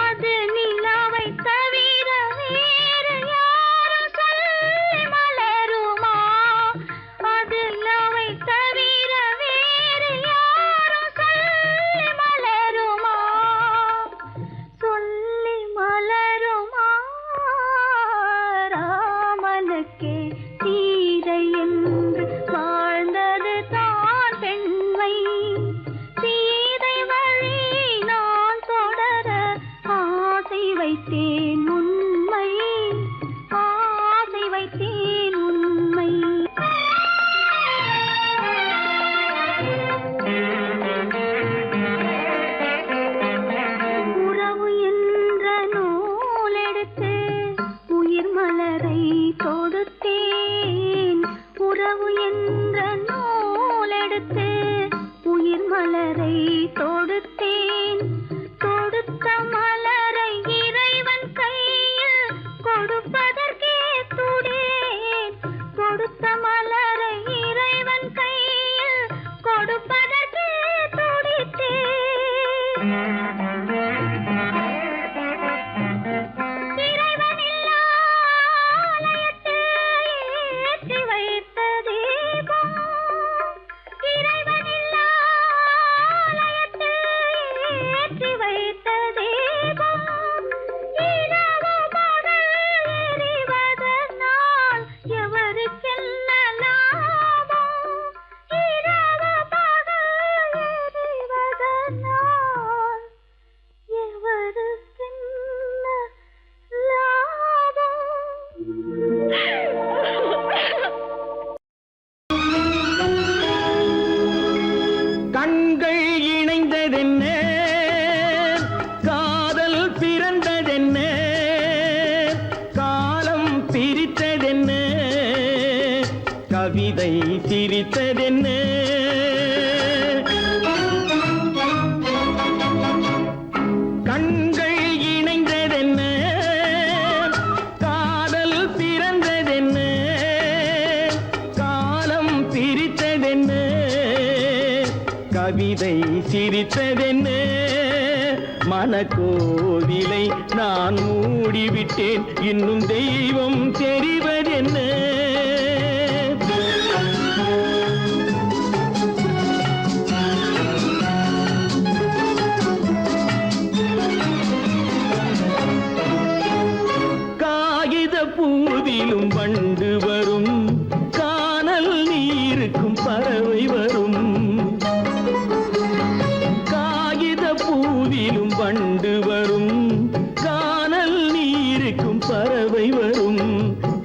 Speaker 3: அது நிலவை தவிர வேறு யாரும் சொல்லி மலருமா அது நிலவை தவிர வேறு யாரும் சொல்லி மலருமா சொல்லி மலருமா ராமனுக்கே சீதை என்று வாழ்ந்தது தான் பெண்மை சீதை வழி நான் தொடர ஆசை வைத்தேன் உண்மை ஆசை வைத்தேன் உண்மை உறவு என்ற நூலெடுத்து உயிர் மலரை தொடுத்தேன் உறவு என்ற நூலெடுத்து உயிர் மலரை தொடுத்தேன் தொடுத்த மலரை இறைவன் கையில் கொடுப்பதற்கே துடேன் கொடுத்த மலரை இறைவன் கையில் கொடுப்பதற்கே துடித்தேன் இறைவனில்லா ஆலயத்தில் ஏற்றி வைத்த தீபம் இறைவனில்லா ஆலயத்தில் ஏற்றி வைத்த தீபம் இரவு பகல் எரிவதனால் எவருக்கென்ன லாபம் இரவு பகல் எரிவதனால் எவருக்கென்ன லாபம்
Speaker 4: கண்கள் இணைந்ததென்ன காதல் பிறந்ததென்ன காலம் பிரித்ததென்ன கவிதை சிரித்ததென்ன கண்கள் இணைந்ததென்ன காதல் பிறந்ததென்ன காலம் பிரித்ததென்ன கவிதை சிரித்ததென்ன மனக்கோவிலை நான் மூடிவிட்டேன் இன்னும் தெய்வம் தெரிவதென்ன காகித பூவிலும் வண்டு வரும் கானல் நீருக்கும் பறவை வரும் காகித பூவிலும் வண்டு வரும் கானல் நீருக்கும் பறவை வரும்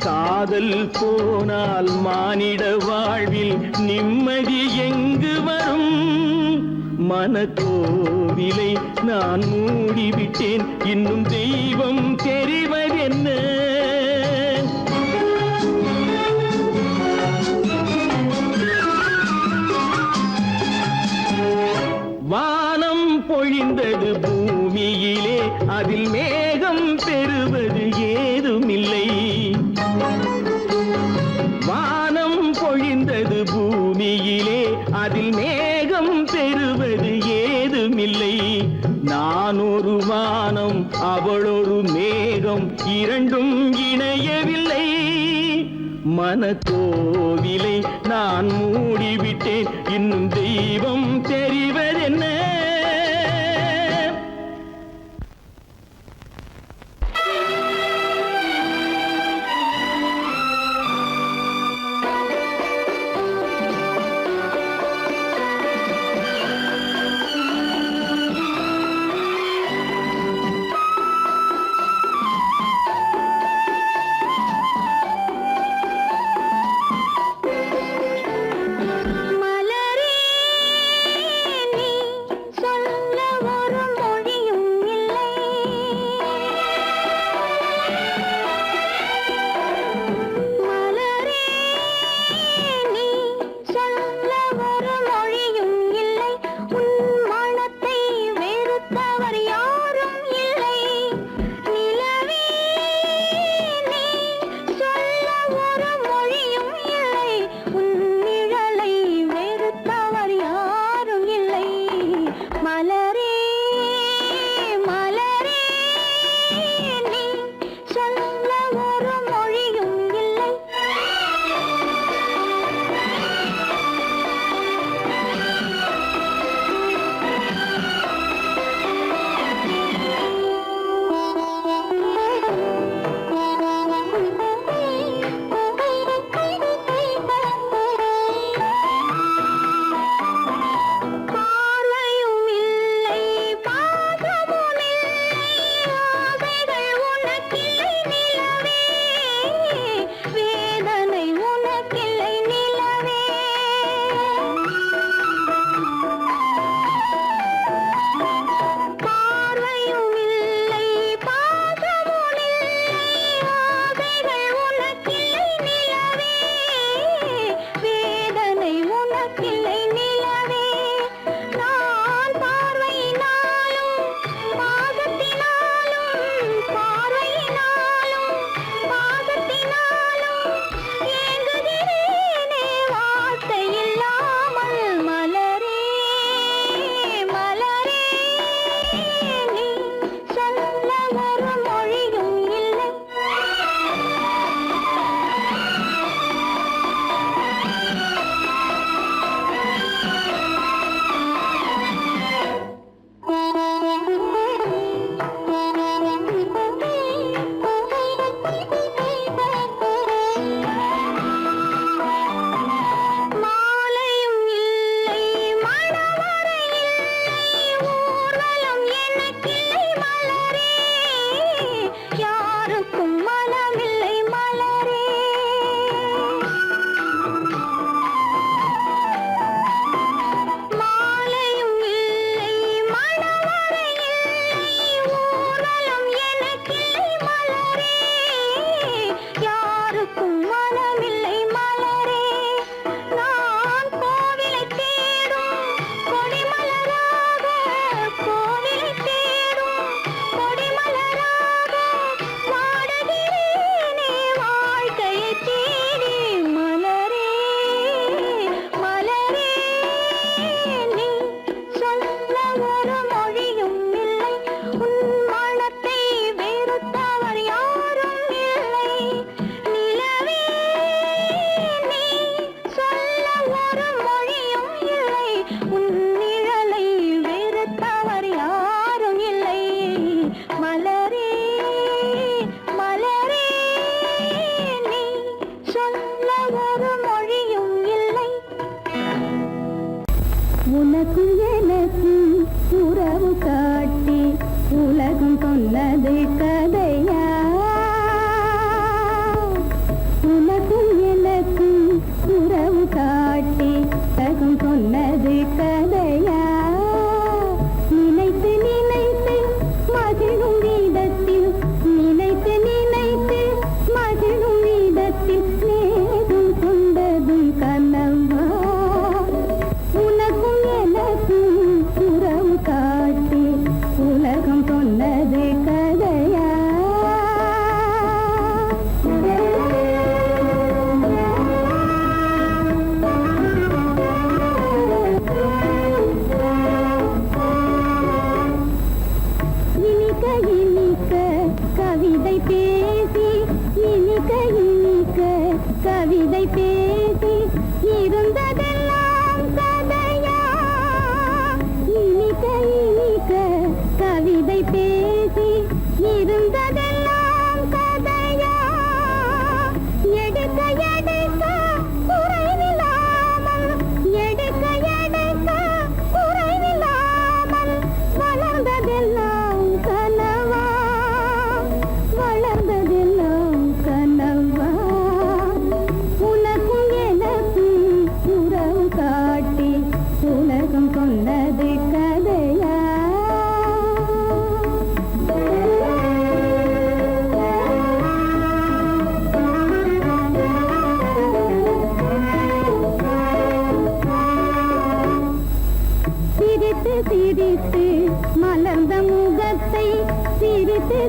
Speaker 4: காதல் போனால் மானிட வாழ்வில் நிம்மதி எங்கு வரும் மனக்கோவிலை நான் மூடிவிட்டேன் இன்னும் தெய்வம் தெரிவதென்ன வானம் பொழிந்தது பூமியிலே அதில் மேகம் பெறுவது ஏதுமில்லை வானம் பொழிந்தது பூமியிலே அதில் மேகம் பெறுவது ஏதுமில்லை நான் ஒரு வானம் அவளொரு மேகம் இரண்டும் இணையவில்லை மனக்கோவிலை நான் மூடிவிட்டேன் இன்னும் தெய்வம் தெரிவதென்ன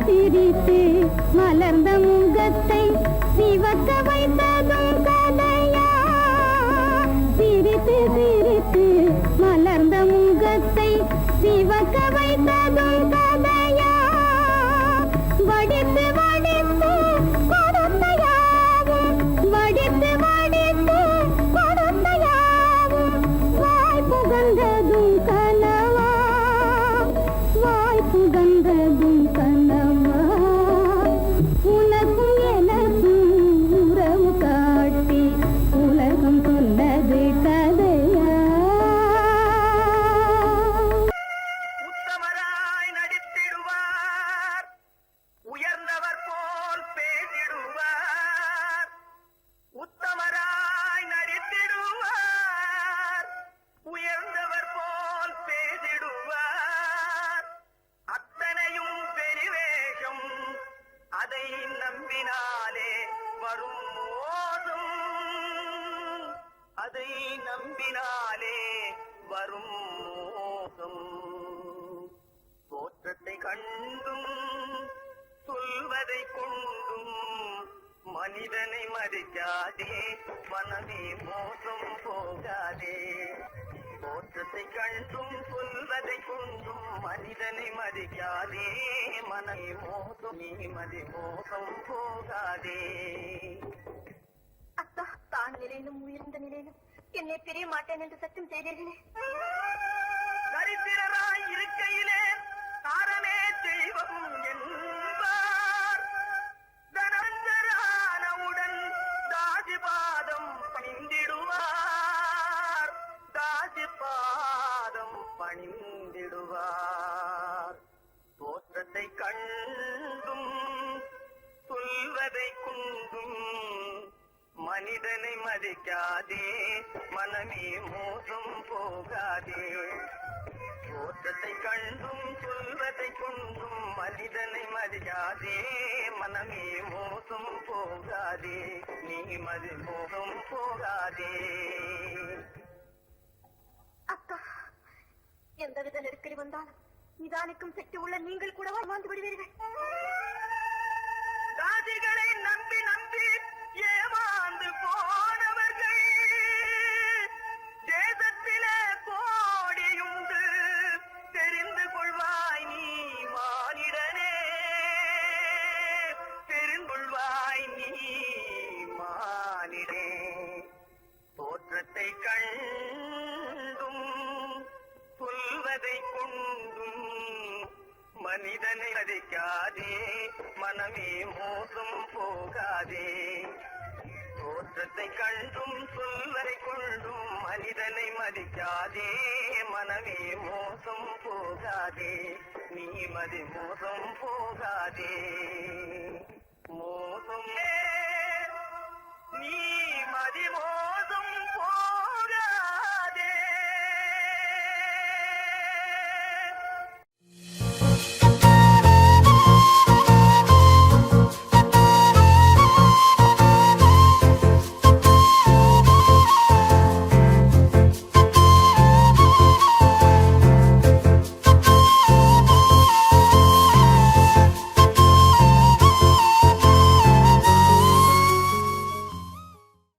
Speaker 3: சிரித்து மலர்ந்த முகத்தை சிவக்க வைத்ததும் கதையா சிரித்து சிரித்து மலர்ந்த முகத்தை சிவக்க வைத்ததும் கதையா வடித்து வடித்து கொடுத்தையாவும் வடித்து வடித்து கொடுத்தையாவும் வாய் புகழ்ந்ததும் கனவா வாய் புகழ்ந்ததும் கனவா உனக்கும் எனக்கும் உறவு காட்டி உலகம் சொன்னது கதையா
Speaker 2: உத்தமராய் நடித்திடுவார் உயர்ந்தவர் போல் பேசிடுவார் உத்தமராய் நடித்திடுவார் உயர்ந்தவர் போல் பேசிடுவார் அத்தனையும் பெரிவேஷம் அதை நம்பினாலே வரும் மோசம் அதை நம்பினாலே வரும் மோசம் தோற்றத்தை கண்டும் சொல்வதை கொண்டும் மனிதனை மதிக்காதே மனமே மோசம் போகாதே தோற்றத்தை கண்டும் சொல்வதை கொண்டும் மனிதனை மதிக்காதே மனமே மோசம் நீ மோசம் போகாதே.
Speaker 3: அத்தா தான் நிலையிலும் உயர்ந்த நிலையிலும் என்னை பிரிய மாட்டேன் என்று சத்தியம் செய்தீர்களே
Speaker 2: தரித்திரராய் இருக்கையிலே தாரமே தெய்வம் என்பார் தனஞ்சரானவுடன் தாசிபாதம் பணிந்திடுவார் தாசிபாதம் பணிந்திடுவார் தோற்றத்தை கண்டும் சொல்வதை கொண்டும் மனிதனை மதிக்காதே மனமே மோசம் போகாதே தோற்றத்தை கண்டும் சொல்வதை கொண்டும் மனிதனை மதிக்காதே மனமே மோசம் போகாதே நீ மோசம் போகாதே.
Speaker 3: அக்கா எந்தவித நெருக்கடி வந்தாலும் நிதானிக்கும் சக்தி உள்ள நீங்கள் கூட வாழ்ந்து விடுவீர்கள்
Speaker 2: தாசிகளை நம்பி நம்பி ஏமாந்து போனவர்கள் தேசத்திலே கோடியுண்டு தெரிந்து கொள்வாய் நீ மானிடனே தெரிந்து கொள்வாய் நீ மானிடே தோற்றத்தை கண்டும் சொல்வதை கொண்டும் மனிதனை மதிக்காதே மனமே மோசம் போகாதே தோற்றத்தை கண்டும் சொல்வதை கொண்டும் மனிதனை மதிக்காதே மனமே மோசம் போகாதே நீ மோசம் போகாதே மோசம் நீ மோசம்